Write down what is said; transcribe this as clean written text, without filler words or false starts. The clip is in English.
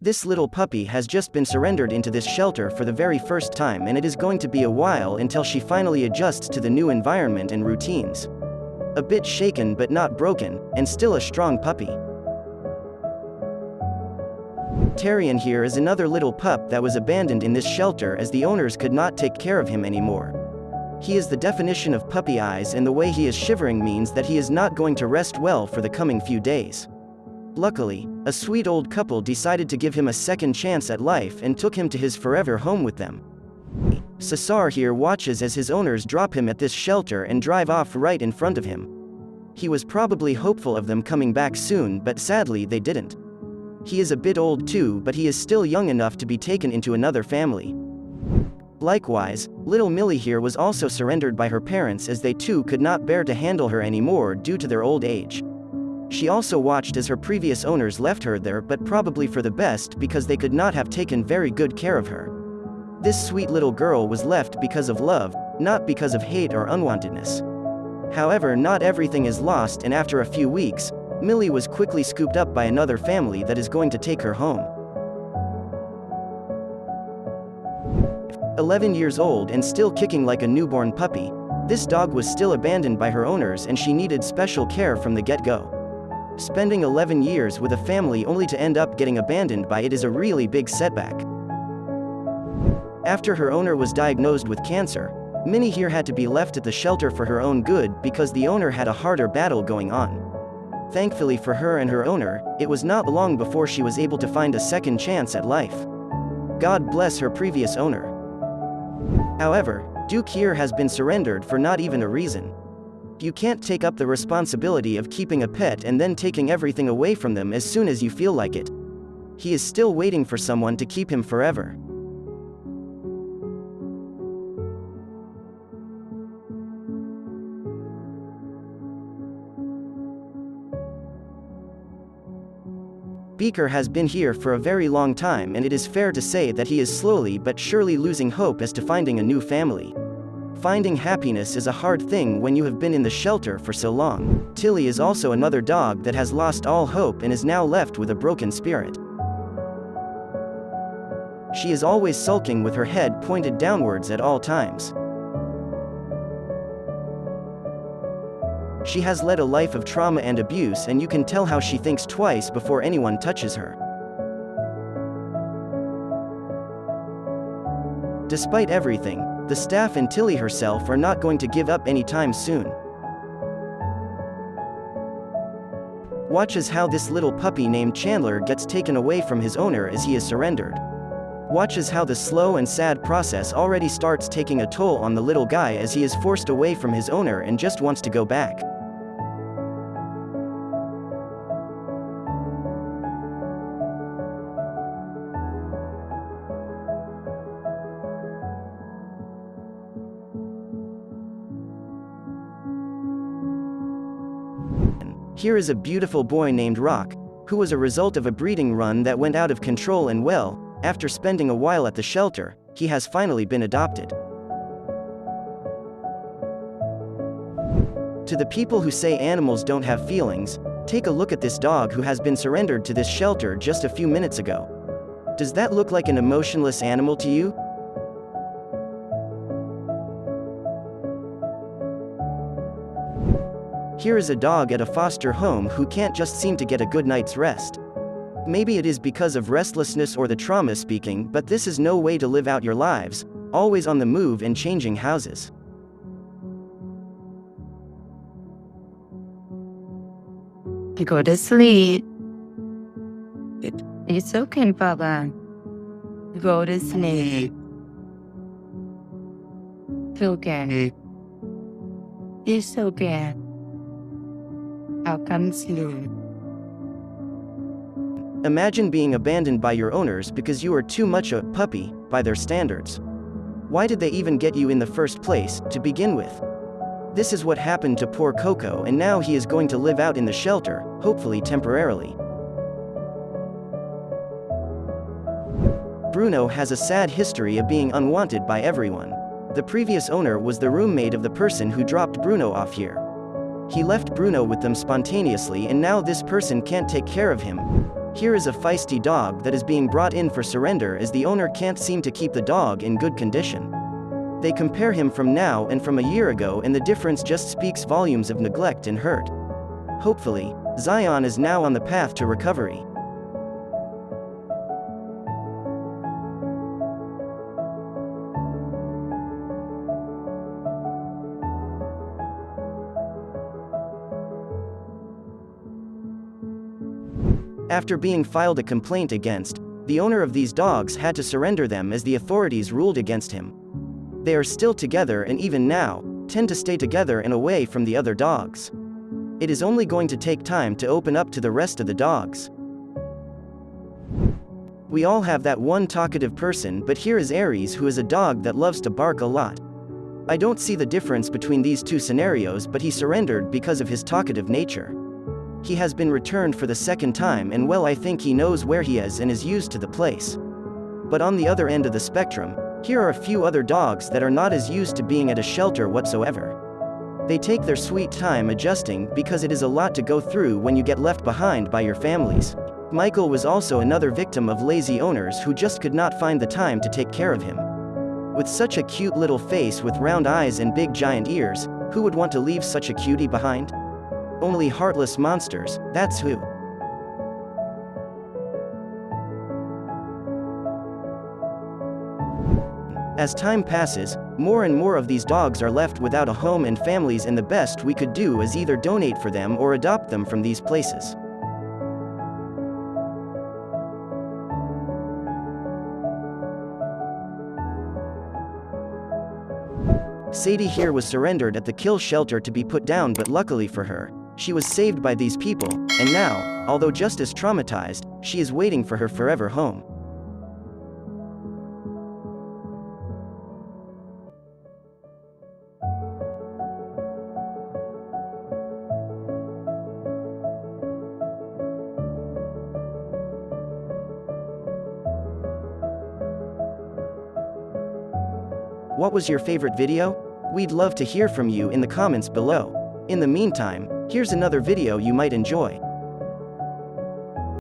This little puppy has just been surrendered into this shelter for the very first time, and it is going to be a while until she finally adjusts to the new environment and routines. A bit shaken but not broken, and still a strong puppy. Tyrion here is another little pup that was abandoned in this shelter as the owners could not take care of him anymore. He is the definition of puppy eyes, and the way he is shivering means that he is not going to rest well for the coming few days. Luckily, a sweet old couple decided to give him a second chance at life and took him to his forever home with them. Cesar here watches as his owners drop him at this shelter and drive off right in front of him. He was probably hopeful of them coming back soon, but sadly they didn't. He is a bit old too, but he is still young enough to be taken into another family. Likewise, little Millie here was also surrendered by her parents as they too could not bear to handle her anymore due to their old age. She also watched as her previous owners left her there, but probably for the best because they could not have taken very good care of her. This sweet little girl was left because of love, not because of hate or unwantedness. However, not everything is lost, and after a few weeks, Millie was quickly scooped up by another family that is going to take her home. 11 years old and still kicking like a newborn puppy, this dog was still abandoned by her owners and she needed special care from the get-go. Spending 11 years with a family only to end up getting abandoned by it is a really big setback. After her owner was diagnosed with cancer, Minnie here had to be left at the shelter for her own good because the owner had a harder battle going on. Thankfully for her and her owner, it was not long before she was able to find a second chance at life. God bless her previous owner. However, Duke here has been surrendered for not even a reason. You can't take up the responsibility of keeping a pet and then taking everything away from them as soon as you feel like it. He is still waiting for someone to keep him forever. Beaker has been here for a very long time, and it is fair to say that he is slowly but surely losing hope as to finding a new family. Finding happiness is a hard thing when you have been in the shelter for so long. Tilly is also another dog that has lost all hope and is now left with a broken spirit. She is always sulking with her head pointed downwards at all times. She has led a life of trauma and abuse, and you can tell how she thinks twice before anyone touches her. Despite everything, the staff and Tilly herself are not going to give up anytime soon. Watch as how this little puppy named Chandler gets taken away from his owner as he is surrendered. Watch as how the slow and sad process already starts taking a toll on the little guy as he is forced away from his owner and just wants to go back. Here is a beautiful boy named Rock, who was a result of a breeding run that went out of control, and well, after spending a while at the shelter, he has finally been adopted. To the people who say animals don't have feelings, take a look at this dog who has been surrendered to this shelter just a few minutes ago. Does that look like an emotionless animal to you? Here is a dog at a foster home who can't just seem to get a good night's rest. Maybe it is because of restlessness or the trauma speaking, but this is no way to live out your lives, always on the move and changing houses. Go to sleep. It's okay, Papa. Go to sleep. It's okay. It's okay. I'll come soon. Imagine being abandoned by your owners because you are too much a puppy by their standards. Why did they even get you in the first place, to begin with? This is what happened to poor Coco, and now he is going to live out in the shelter, hopefully temporarily. Bruno has a sad history of being unwanted by everyone. The previous owner was the roommate of the person who dropped Bruno off here. He left Bruno with them spontaneously, and now this person can't take care of him. Here is a feisty dog that is being brought in for surrender as the owner can't seem to keep the dog in good condition. They compare him from now and from a year ago, and the difference just speaks volumes of neglect and hurt. Hopefully, Zion is now on the path to recovery. After being filed a complaint against, the owner of these dogs had to surrender them as the authorities ruled against him. They are still together and even now, tend to stay together and away from the other dogs. It is only going to take time to open up to the rest of the dogs. We all have that one talkative person, but here is Aries, who is a dog that loves to bark a lot. I don't see the difference between these two scenarios, but he surrendered because of his talkative nature. He has been returned for the second time, and well, I think he knows where he is and is used to the place. But on the other end of the spectrum, here are a few other dogs that are not as used to being at a shelter whatsoever. They take their sweet time adjusting because it is a lot to go through when you get left behind by your families. Michael was also another victim of lazy owners who just could not find the time to take care of him. With such a cute little face with round eyes and big giant ears, who would want to leave such a cutie behind? Only heartless monsters, that's who. As time passes, more and more of these dogs are left without a home and families, and the best we could do is either donate for them or adopt them from these places. Sadie here was surrendered at the kill shelter to be put down, but luckily for her, she was saved by these people, and now, although just as traumatized, she is waiting for her forever home. What was your favorite video? We'd love to hear from you in the comments below. In the meantime, here's another video you might enjoy.